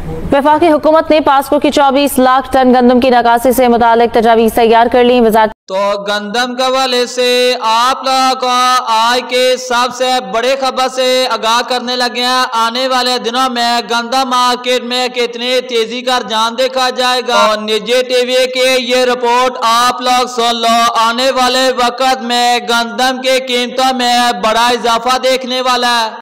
वफाकी हुकूमत ने पास्को की 24 लाख टन गंदम की नकासी से मुतालिक तजावीज़ तैयार कर ली। वज़ारत तो गंदम के हवाले से आप लोगों को आज के सबसे बड़े खबर से आगाह करने लगे हैं। आने वाले दिनों में गंदम मार्केट में कितनी तेजी का रुझान देखा जाएगा और निजी टीवी के ये रिपोर्ट आप लोग सुन लो। आने वाले वक्त में गंदम की कीमतों में बड़ा इजाफा देखने वाला है।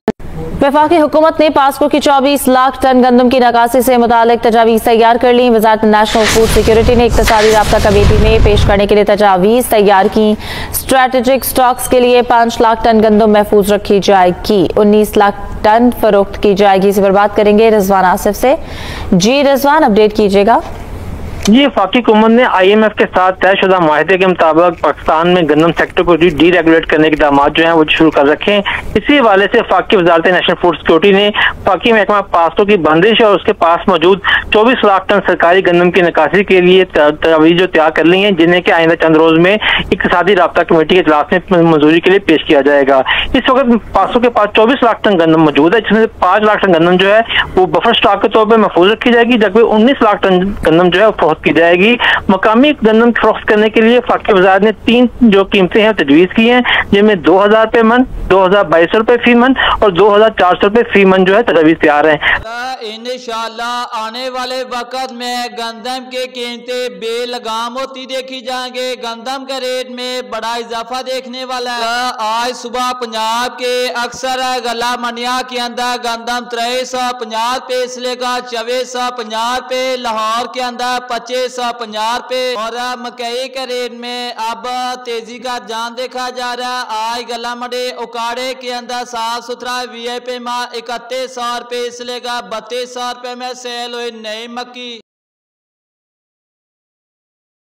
वफाकी हुकूमत ने पास्को की 24 लाख टन गंदम की नकासी से मुतालिक तजावीज़ तैयार कर ली। वज़ारत नेशनल फूड सिक्योरिटी ने इक़्तिसादी राब्ता कमेटी में पेश करने के लिए तजावीज़ तैयार की। स्ट्रेटेजिक स्टॉक्स के लिए 5 लाख टन गंदम महफूज रखी जाएगी, 19 लाख टन फरोख्त की जाएगी। इसी पर बात करेंगे रिजवान आसिफ से। जी रिजवान, अपडेट कीजिएगा। ये वफाकी हुकूमत ने IMF के साथ तयशुदा माहिदे के मुताबिक पाकिस्तान में गंदम सेक्टर को डी रेगुलेट करने के इक़दाम जो हैं वो शुरू कर रखे हैं। इसी हवाले से वफाकी वज़ारत नेशनल फूड सिक्योरिटी ने वफाकी महकमा पास्को की बंदिश और उसके पास मौजूद 24 लाख टन सरकारी गंदम की निकासी के लिए तजावीज़ जो तैयार कर ली हैं, जिन्हें कि आइंदा चंद रोज में इक़्तिसादी राब्ता कमेटी के इजलास में मंजूरी के लिए पेश किया जाएगा। इस वक्त पास्को के पास 24 लाख टन गंदम मौजूद है, जिसमें 5 लाख टन गंदम जो है वो बफर स्टॉक के तौर पर महफूज रखी जाएगी, जबकि 19 लाख टन गंदम जो है की जाएगी। मकामी गंदम फरोख्त करने के लिए वफाकी वज़ारत ने 3 जो कीमतें हैं तजवीज़ की हैं, जिनमें 2000 रुपये मन, 2200 रुपये फी मन और 2400 रुपये फी मन जो है तजवीज़ तैयार है। इंशाअल्लाह आने वाले वक्त में गंदम की कीमतें बेलगाम होती देखी जाएंगे। गंदम के रेट में बड़ा इजाफा देखने वाला है। आज सुबह पंजाब के अक्सर गला मंडिया के अंदर गंदम 2350 रुपये से लेकर 2450 रुपये, लाहौर के अंदर 2550 रुपये और मकई के रेट में अब तेजी का जान देखा जा रहा है। आज गला मंडी उकाड़े के अंदर साफ सुथरा VIP माल 3100 रुपये से लेकर 3200 रुपये में सेल हुई नई मक्की।